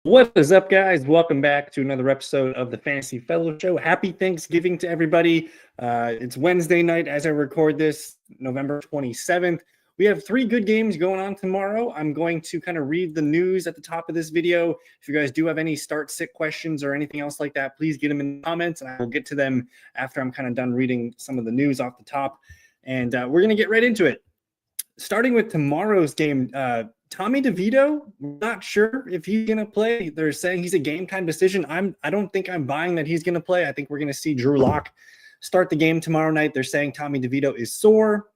What is up, guys? Welcome back to another episode of the Fantasy Fellow Show. Happy Thanksgiving to everybody. It's Wednesday night as I record this, November 27th. We have 3 good games going on tomorrow. I'm going to kind of read the news at the top of this video. If you guys do have any start-sit questions or anything else like that, please get them in the comments, and I will get to them after I'm kind of done reading some of the news off the top. And we're going to get right into it. Starting with tomorrow's game, Tommy DeVito, not sure if he's going to play. They're saying he's a game-time decision. I don't think I'm buying that he's going to play. I think we're going to see Drew Lock start the game tomorrow night. They're saying Tommy DeVito is sore.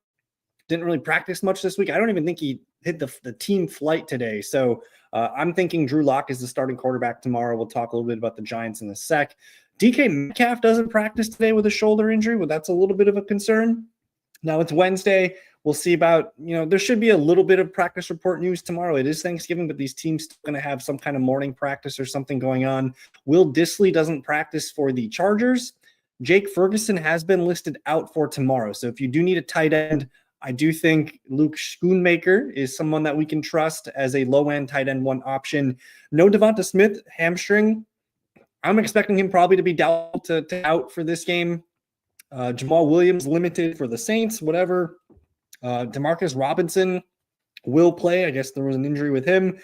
Didn't really practice much this week. I don't even think he hit the team flight today. So I'm thinking Drew Lock is the starting quarterback tomorrow. We'll talk a little bit about the Giants in a sec. DK Metcalf doesn't practice today with a shoulder injury. Well, that's a little bit of a concern. Now it's Wednesday. We'll see about, there should be a little bit of practice report news tomorrow. It is Thanksgiving, but these teams still going to have some kind of morning practice or something going on. Will Dissly doesn't practice for the Chargers. Jake Ferguson has been listed out for tomorrow. So if you do need a tight end, I do think Luke Schoonmaker is someone that we can trust as a low-end tight end one option. No Devonta Smith, hamstring. I'm expecting him probably to be doubtful to out for this game. Jamal Williams limited for the Saints, whatever. Demarcus Robinson will play. I guess there was an injury with him.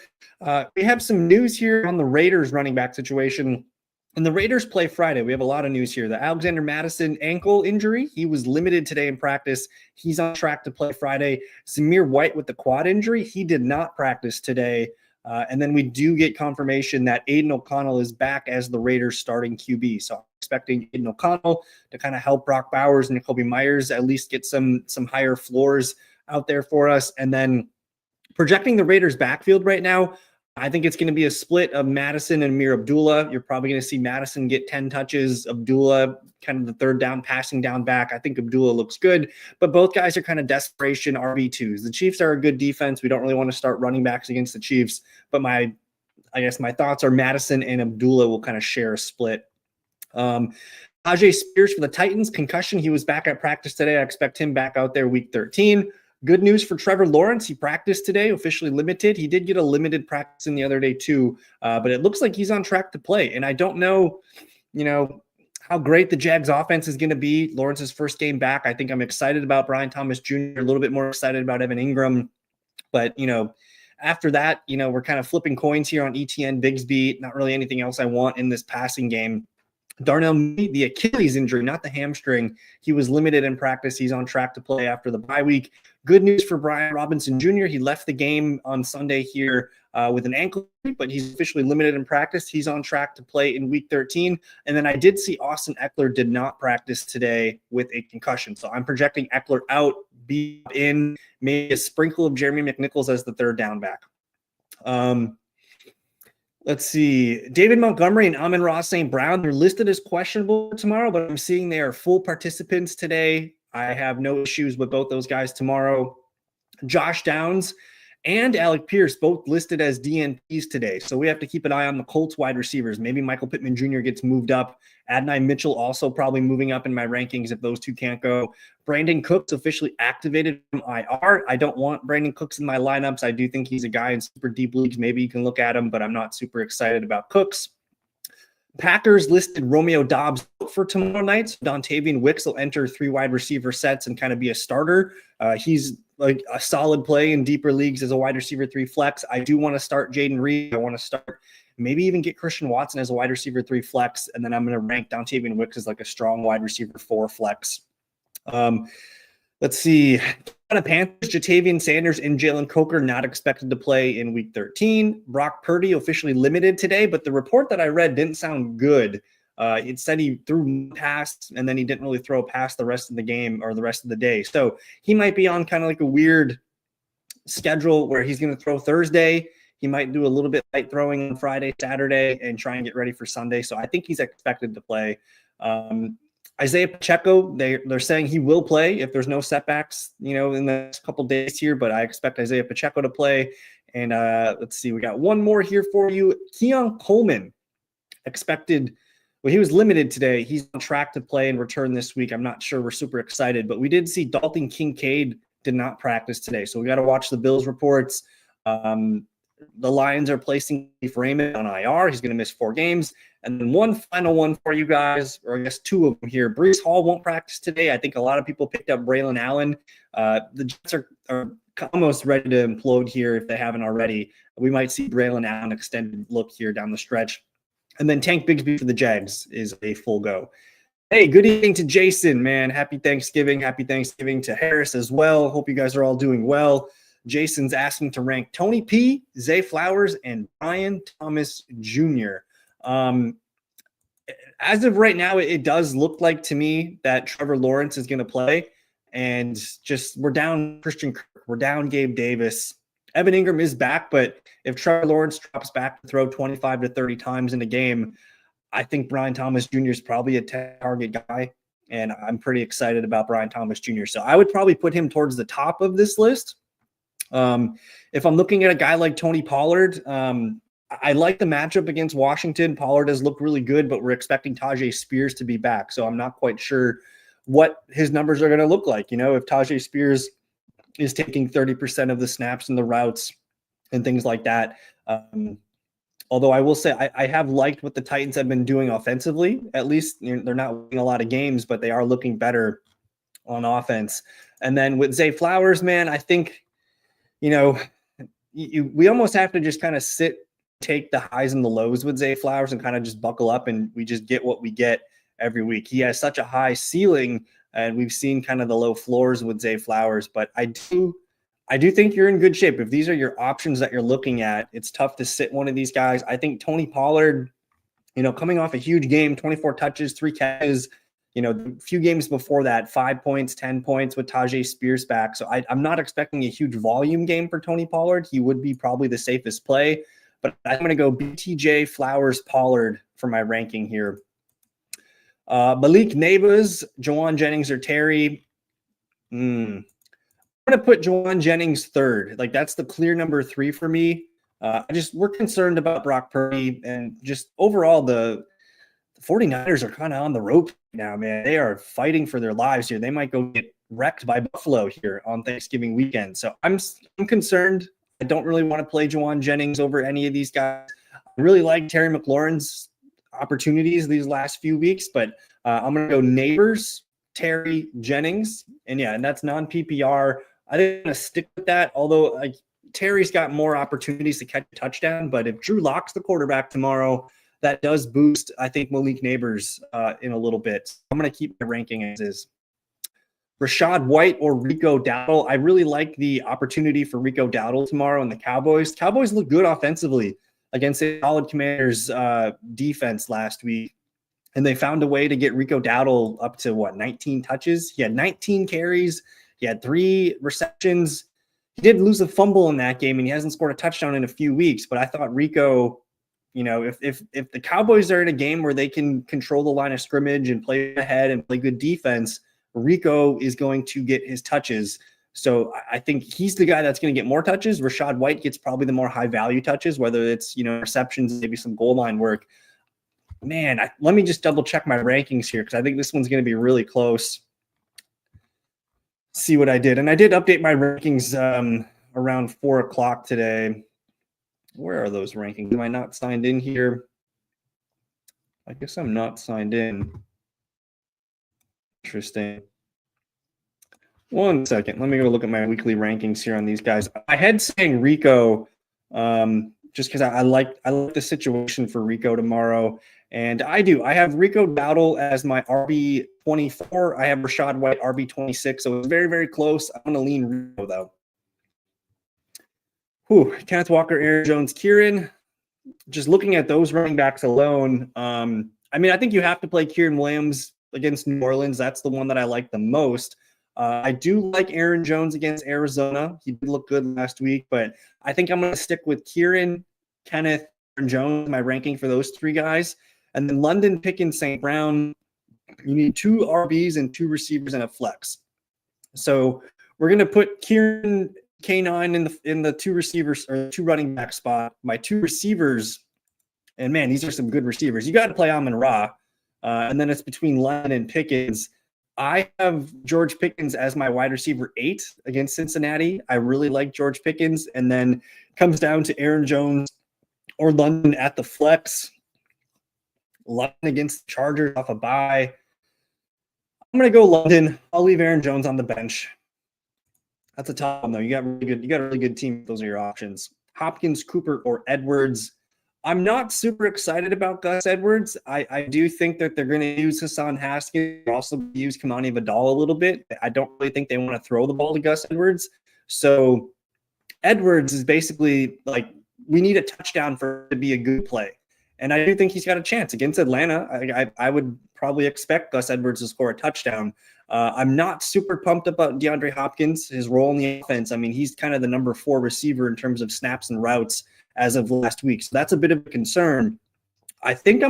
We have some news here on the Raiders running back situation. And the Raiders play Friday. We have a lot of news here. The Alexander Mattison ankle injury, he was limited today in practice. He's on track to play Friday. Zamir White with the quad injury, he did not practice today. And then we do get confirmation that Aiden O'Connell is back as the Raiders starting QB. So I'm expecting Aiden O'Connell to kind of help Brock Bowers and Jakobi Meyers at least get some higher floors out there for us. And then projecting the Raiders backfield right now, I think it's going to be a split of Madison and Amir Abdullah. You're probably going to see Madison get 10 touches, Abdullah kind of the third down, passing down back. I think Abdullah looks good, but both guys are kind of desperation RB2s. The Chiefs are a good defense. We don't really want to start running backs against the Chiefs, but my thoughts are Madison and Abdullah will kind of share a split. Ajay Spears for the Titans, concussion. He was back at practice today. I expect him back out there week 13. Good news for Trevor Lawrence. He practiced today, officially limited. He did get a limited practice in the other day too, but it looks like he's on track to play. And I don't know, how great the Jags offense is going to be. Lawrence's first game back. I think I'm excited about Brian Thomas Jr., a little bit more excited about Evan Ingram. But, after that, we're kind of flipping coins here on ETN, Bigsby. Not really anything else I want in this passing game. Darnell Mooney, the Achilles injury, not the hamstring. He was limited in practice. He's on track to play after the bye week. Good news for Brian Robinson Jr. He left the game on Sunday here with an ankle, but he's officially limited in practice. He's on track to play in week 13. And then I did see Austin Eckler did not practice today with a concussion. So I'm projecting Eckler out, be in, maybe a sprinkle of Jeremy McNichols as the third down back. Let's see. David Montgomery and Amon-Ra St. Brown, they're listed as questionable tomorrow, but I'm seeing they are full participants today. I have no issues with both those guys tomorrow. Josh Downs and Alec Pierce both listed as DNPs today. So we have to keep an eye on the Colts wide receivers. Maybe Michael Pittman Jr. gets moved up. Adonai Mitchell also probably moving up in my rankings if those two can't go. Brandon Cooks officially activated from IR. I don't want Brandon Cooks in my lineups. I do think he's a guy in super deep leagues. Maybe you can look at him, but I'm not super excited about Cooks. Packers listed Romeo Doubs for tomorrow night. So Dontavian Wicks will enter 3 wide receiver sets and kind of be a starter. He's like a solid play in deeper leagues as a wide receiver 3 flex. I do want to start Jaden Reed. I want to start maybe even get Christian Watson as a wide receiver 3 flex. And then I'm going to rank Dontavian Wicks as like a strong wide receiver 4 flex. Let's see. Carolina Panthers, Jatavian Sanders and Jalen Coker not expected to play in week 13. Brock Purdy officially limited today, but the report that I read didn't sound good. It said he threw past and then he didn't really throw past the rest of the game or the rest of the day. So he might be on kind of like a weird schedule where he's going to throw Thursday. He might do a little bit light throwing on Friday, Saturday, and try and get ready for Sunday. So I think he's expected to play. Isaiah Pacheco, they're saying he will play if there's no setbacks, in the next couple days here, but I expect Isaiah Pacheco to play. And let's see, we got one more here for you. Keon Coleman expected. Well, he was limited today. He's on track to play and return this week. I'm not sure we're super excited, but we did see Dalton Kincaid did not practice today. So we got to watch the Bills reports. the Lions are placing Raymond on IR. He's going to miss 4 games. And then one final one for you guys, or I guess 2 of them here. Breece Hall won't practice today. I think a lot of people picked up Braylon Allen. The Jets are almost ready to implode here if they haven't already. We might see Braylon Allen extended look here down the stretch. And then Tank Bigsby for the Jags is a full go. Hey, good evening to Jason, man. Happy Thanksgiving. Happy Thanksgiving to Harris as well. Hope you guys are all doing well. Jason's asking to rank Tony P, Zay Flowers, and Brian Thomas Jr. As of right now, it does look like to me that Trevor Lawrence is going to play. And just we're down Christian Kirk. We're down Gabe Davis. Evan Ingram is back, but if Trevor Lawrence drops back to throw 25 to 30 times in a game, I think Brian Thomas Jr. is probably a target guy, and I'm pretty excited about Brian Thomas Jr. So I would probably put him towards the top of this list. If I'm looking at a guy like Tony Pollard, I like the matchup against Washington. Pollard has looked really good, but we're expecting Tyjae Spears to be back, so I'm not quite sure what his numbers are going to look like. You know, if Tyjae Spears is taking 30% of the snaps and the routes and things like that. Although I will say I have liked what the Titans have been doing offensively. At least they're not winning a lot of games, but they are looking better on offense. And then with Zay Flowers, man, I think, you know, we almost have to just kind of take the highs and the lows with Zay Flowers and kind of just buckle up, and we just get what we get every week. He has such a high ceiling, and we've seen kind of the low floors with Zay Flowers, but I do think you're in good shape. If these are your options that you're looking at, it's tough to sit one of these guys. I think Tony Pollard, you know, coming off a huge game, 24 touches, 3 catches, you know, a few games before that, 5 points, 10 points with Tyjae Spears back. So I'm not expecting a huge volume game for Tony Pollard. He would be probably the safest play, but I'm going to go BTJ, Flowers, Pollard for my ranking here. Malik Nabers, Jawan Jennings, or Terry. I'm going to put Jawan Jennings third. Like, that's the clear number 3 for me. We're concerned about Brock Purdy, and just overall the 49ers are kind of on the rope now, man. They are fighting for their lives here. They might go get wrecked by Buffalo here on Thanksgiving weekend. So I'm concerned. I don't really want to play Jawan Jennings over any of these guys. I really like Terry McLaurin's opportunities these last few weeks, but I'm going to go Neighbors, Terry, Jennings, and that's non-PPR. I think I'm going to stick with that, although Terry's got more opportunities to catch a touchdown, but if Drew Lock's the quarterback tomorrow, that does boost, I think, Malik Neighbors in a little bit. I'm going to keep my ranking as is. Rachaad White or Rico Dowdle. I really like the opportunity for Rico Dowdle tomorrow in the Cowboys. Cowboys look good offensively against a solid Commanders defense last week, and they found a way to get Rico Dowdle up to 19 touches. He had 19 carries. He had 3 receptions. He did lose a fumble in that game, and he hasn't scored a touchdown in a few weeks. But I thought Rico, you know, if the Cowboys are in a game where they can control the line of scrimmage and play ahead and play good defense, Rico is going to get his touches. So I think he's the guy that's going to get more touches. Rachaad White gets probably the more high-value touches, whether it's, you know, receptions, maybe some goal line work. Man, let me just double-check my rankings here because I think this one's going to be really close. See what I did. And I did update my rankings around 4 o'clock today. Where are those rankings? Am I not signed in here? I guess I'm not signed in. Interesting. One second. Let me go look at my weekly rankings here on these guys. I had saying Rico just because I like the situation for Rico tomorrow. And I do. I have Rico Dowdle as my RB24. I have Rachaad White RB26. So it's very, very close. I'm going to lean Rico, though. Kenneth Walker, Aaron Jones, Kieran. Just looking at those running backs alone, I mean, I think you have to play Kieran Williams against New Orleans. That's the one that I like the most. I do like Aaron Jones against Arizona. He did look good last week, but I think I'm going to stick with Kieran, Kenneth, Aaron Jones, my ranking for those 3 guys. And then London, Pickens, St. Brown, you need 2 RBs and 2 receivers and a flex. So we're going to put Kieran K9 in the 2 receivers or 2 running back spot. My 2 receivers, and man, these are some good receivers. You got to play Amon-Ra. And then it's between London and Pickens. I have George Pickens as my wide receiver 8 against Cincinnati. I really like George Pickens. And then comes down to Aaron Jones or London at the flex. London against the Chargers off a bye. I'm going to go London. I'll leave Aaron Jones on the bench. That's a tough one, though. You got a really good team. Those are your options. Hopkins, Cooper, or Edwards. I'm not super excited about Gus Edwards. I do think that they're going to use Hassan Haskins, also use Kamani Vidal a little bit. I don't really think they want to throw the ball to Gus Edwards. So Edwards is basically like, we need a touchdown for it to be a good play. And I do think he's got a chance against Atlanta. I would probably expect Gus Edwards to score a touchdown. I'm not super pumped about DeAndre Hopkins, his role in the offense. I mean, he's kind of the number 4 receiver in terms of snaps and routes as of last week. So that's a bit of a concern. I think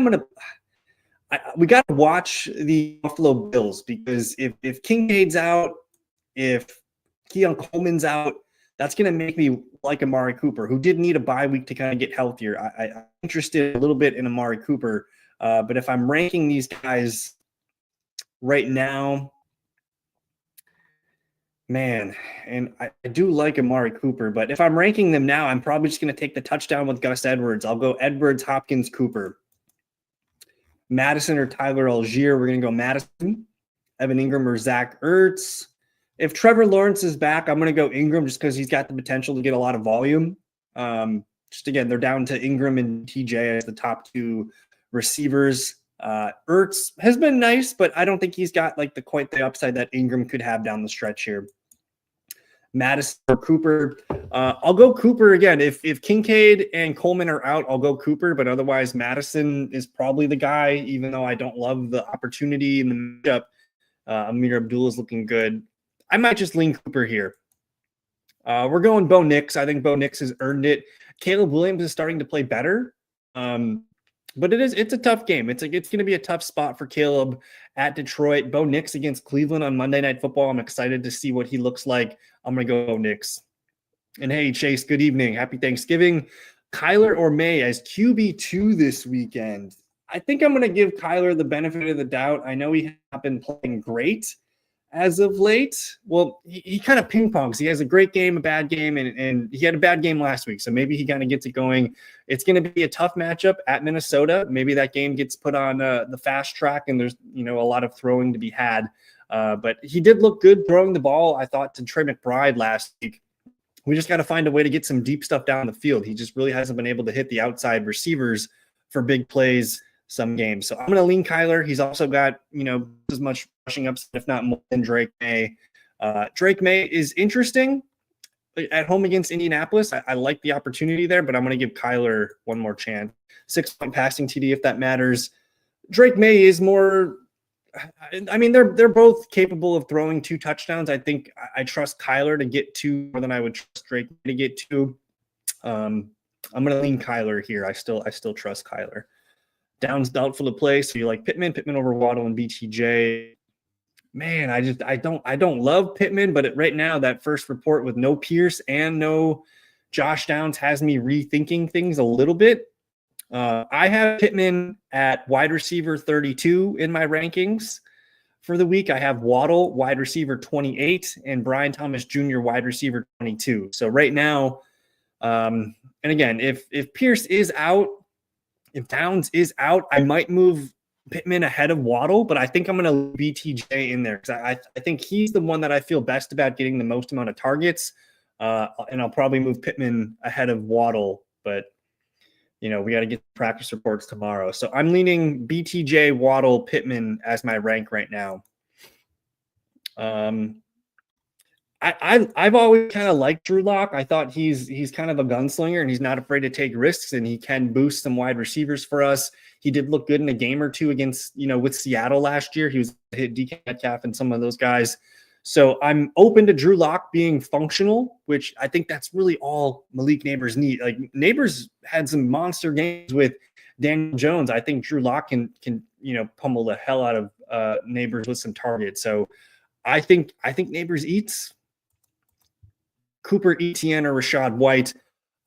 we got to watch the Buffalo Bills, because if Kincaid's out, if Keon Coleman's out, that's going to make me like Amari Cooper, who did need a bye week to kind of get healthier. I'm interested a little bit in Amari Cooper, but if I'm ranking these guys right now, man, and I do like Amari Cooper, but if I'm ranking them now, I'm probably just going to take the touchdown with Gus Edwards. I'll go Edwards, Hopkins, Cooper. Madison or Tyler Algier, we're going to go Madison. Evan Ingram or Zach Ertz. If Trevor Lawrence is back, I'm going to go Ingram just because he's got the potential to get a lot of volume. Just again, they're down to Ingram and TJ as the top 2 receivers. Ertz has been nice, but I don't think he's got like quite the upside that Ingram could have down the stretch here. Madison or Cooper. I'll go Cooper again. If Kincaid and Coleman are out, I'll go Cooper, but otherwise Madison is probably the guy, even though I don't love the opportunity in the matchup. Amir Abdullah is looking good. I might just lean Cooper here. We're going Bo Nix. I think Bo Nix has earned it. Caleb Williams is starting to play better. But it's a tough game. It's going to be a tough spot for Caleb at Detroit. Bo Nix against Cleveland on Monday Night Football. I'm excited to see what he looks like. I'm going to go Bo Nix. And hey, Chase, good evening. Happy Thanksgiving. Kyler or May as QB2 this weekend. I think I'm going to give Kyler the benefit of the doubt. I know he has been playing great as of late. Well, he kind of ping-pongs. He has a great game, a bad game, and he had a bad game last week, so maybe he kind of gets it going. It's going to be a tough matchup at Minnesota. Maybe that game gets put on the fast track, and there's a lot of throwing to be had. But he did look good throwing the ball, I thought, to Trey McBride last week. We just got to find a way to get some deep stuff down the field. He just really hasn't been able to hit the outside receivers for big plays some games. So I'm going to lean Kyler. He's also got, as much rushing ups, if not more than Drake May. Drake May is interesting at home against Indianapolis. I like the opportunity there, but I'm going to give Kyler one more chance. 6-point passing TD, if that matters. Drake May is more, I mean, they're both capable of throwing 2 touchdowns. I think I trust Kyler to get 2 more than I would trust Drake to get 2. I'm going to lean Kyler here. I still trust Kyler. Downs doubtful to play, so you like Pittman over Waddle and BTJ. Man, I don't love Pittman, but right now that first report with no Pierce and no Josh Downs has me rethinking things a little bit. I have Pittman at wide receiver 32 in my rankings for the week. I have Waddle wide receiver 28 and Brian Thomas Jr. wide receiver 22. So right now, and again, if Pierce is out, if Downs is out, I might move Pittman ahead of Waddle, but I think I'm going to leave BTJ in there because I think he's the one that I feel best about getting the most amount of targets. And I'll probably move Pittman ahead of Waddle, but we got to get practice reports tomorrow. So I'm leaning BTJ, Waddle, Pittman as my rank right now. I've always kind of liked Drew Lock. I thought he's kind of a gunslinger and he's not afraid to take risks and he can boost some wide receivers for us. He did look good in a game or two against, with Seattle last year. He was hit DK Metcalf and some of those guys. So I'm open to Drew Lock being functional, which I think that's really all Malik Neighbors need. Like Neighbors had some monster games with Daniel Jones. I think Drew Lock can pummel the hell out of Neighbors with some targets. So I think Neighbors eats. Cooper, ETN, or Rachaad White.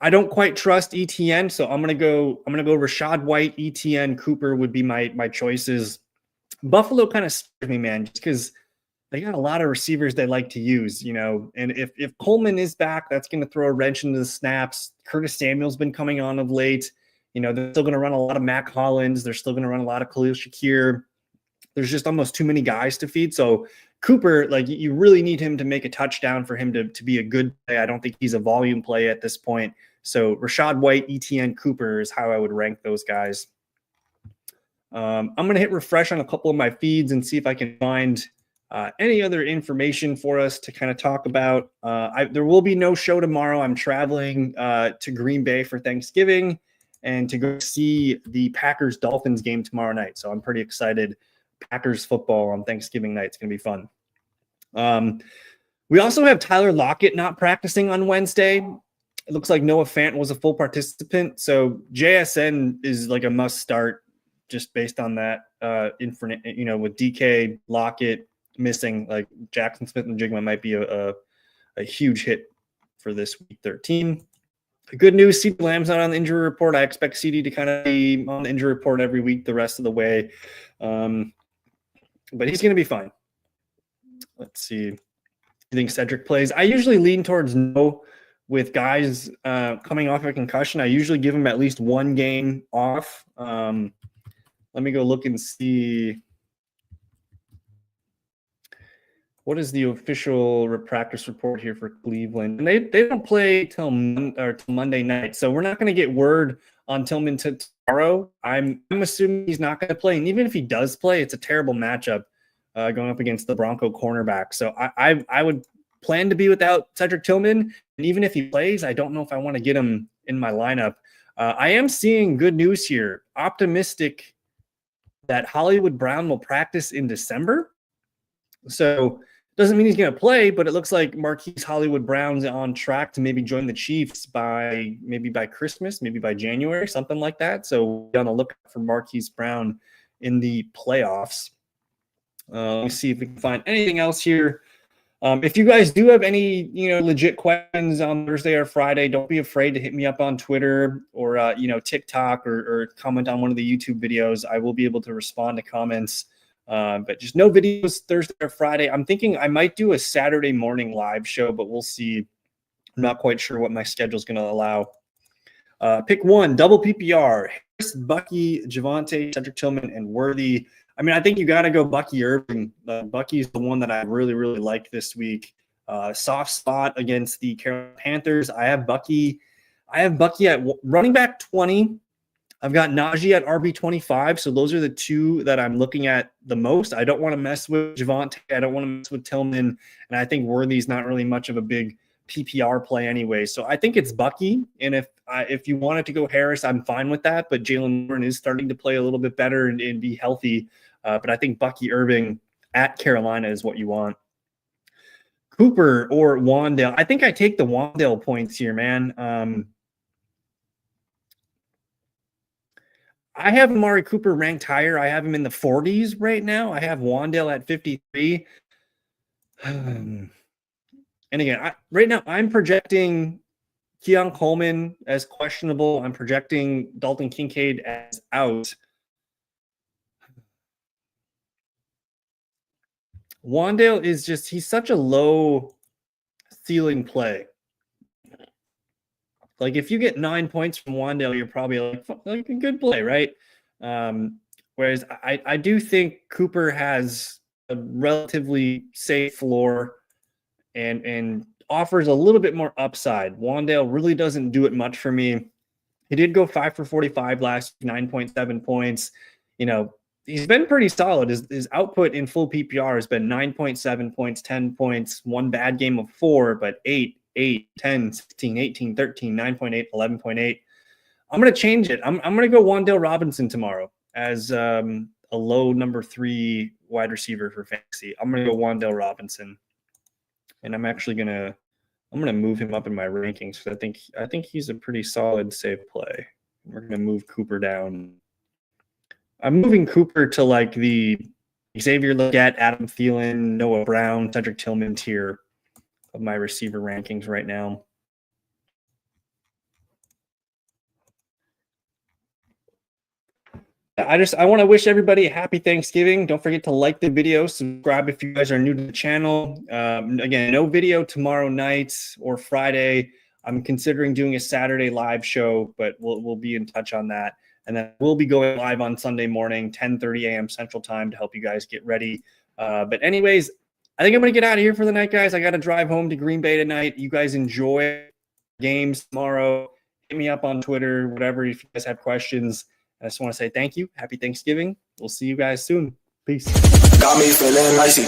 I don't quite trust ETN, so I'm gonna go Rachaad White, ETN, Cooper would be my choices. Buffalo kind of scares me, man, just because they got a lot of receivers they like to use, and if Coleman is back, that's going to throw a wrench into the snaps. Curtis Samuel's been coming on of late. They're still going to run a lot of Mac Hollins. They're still going to run a lot of Khalil Shakir. There's just almost too many guys to feed. So Cooper, you really need him to make a touchdown for him to be a good play. I don't think he's a volume play at this point. So Rachaad White, ETN, Cooper is how I would rank those guys. I'm going to hit refresh on a couple of my feeds and see if I can find any other information for us to kind of talk about. There will be no show tomorrow. I'm traveling to Green Bay for Thanksgiving and to go see the Packers-Dolphins game tomorrow night. So I'm pretty excited. Packers football on Thanksgiving night. It's going to be fun. We also have Tyler Lockett not practicing on Wednesday. It looks like Noah Fant was a full participant. So JSN is like a must start just based on that. With DK, Lockett missing, like Jackson Smith-Njigba might be a huge hit for this week 13. Good news, CeeDee Lamb's not on the injury report. I expect CeeDee to kind of be on the injury report every week the rest of the way. But he's going to be fine. Let's see. You think Cedric plays? I usually lean towards no with guys coming off a concussion. I usually give them at least one game off. Let me go look and see. What is the official practice report here for Cleveland? And they don't play till Monday night, so we're not going to get word on Tillman tomorrow. I'm assuming he's not going to play, and even if he does play, it's a terrible matchup going up against the Bronco cornerback. So I would plan to be without Cedric Tillman, and even if he plays, I don't know if I want to get him in my lineup. I am seeing good news here. Optimistic that Hollywood Brown will practice in December. So doesn't mean he's going to play, but it looks like Marquise Hollywood Brown's on track to maybe join the Chiefs by Christmas, maybe by January, something like that. So be on the lookout for Marquise Brown in the playoffs. Let me see if we can find anything else here. If you guys do have any, legit questions on Thursday or Friday, don't be afraid to hit me up on Twitter or, TikTok or comment on one of the YouTube videos. I will be able to respond to comments. But just no videos Thursday or Friday. I'm thinking I might do a Saturday morning live show, but we'll see. I'm not quite sure what my schedule is going to allow. Pick one, double PPR. Harris, Bucky, Javonte, Cedric Tillman, and Worthy. I mean, I think you got to go Bucky Irving. Bucky's the one that I really, really like this week. Soft spot against the Carolina Panthers. I have Bucky at running back 20. I've got Najee at RB 25. So those are the two that I'm looking at the most. I don't want to mess with Javonte. I don't want to mess with Tillman. And I think Worthy's not really much of a big PPR play anyway. So I think it's Bucky. And if you wanted to go Harris, I'm fine with that. But Jaylen Warren is starting to play a little bit better and be healthy. But I think Bucky Irving at Carolina is what you want. Cooper or Wandale. I think I take the Wandale points here, man. I have Amari Cooper ranked higher. I have him in the 40s right now. I have Wandale at 53. And again, right now I'm projecting Keon Coleman as questionable. I'm projecting Dalton Kincaid as out. Wandale is he's such a low ceiling play. Like if you get 9 points from Wandale, you're probably like a good play, right? Whereas I do think Cooper has a relatively safe floor and offers a little bit more upside. Wandale really doesn't do it much for me. He did go 5 for 45 last 9.7 points. He's been pretty solid. His output in full PPR has been 9.7 points, 10 points, one bad game of 4, but 8, 10, 16, 18, 13, 9.8, 11.8. I'm going to change it. I'm going to go Wandale Robinson tomorrow as a low number 3 wide receiver for fantasy. I'm going to go Wandale Robinson. And I'm going to move him up in my rankings because I think he's a pretty solid safe play. We're going to move Cooper down. I'm moving Cooper to like the Xavier Legette, Adam Thielen, Noah Brown, Cedric Tillman tier of my receiver rankings right now. I want to wish everybody a happy Thanksgiving. Don't forget to like the video, subscribe if you guys are new to the channel. Again, no video tomorrow night or Friday. I'm considering doing a Saturday live show, but we'll be in touch on that. And then we'll be going live on Sunday morning, 10:30 a.m. Central Time, to help you guys get ready. But anyways, I think I'm going to get out of here for the night, guys. I got to drive home to Green Bay tonight. You guys enjoy games tomorrow. Hit me up on Twitter, whatever, if you guys have questions. I just want to say thank you. Happy Thanksgiving. We'll see you guys soon. Peace. Got me feeling icy.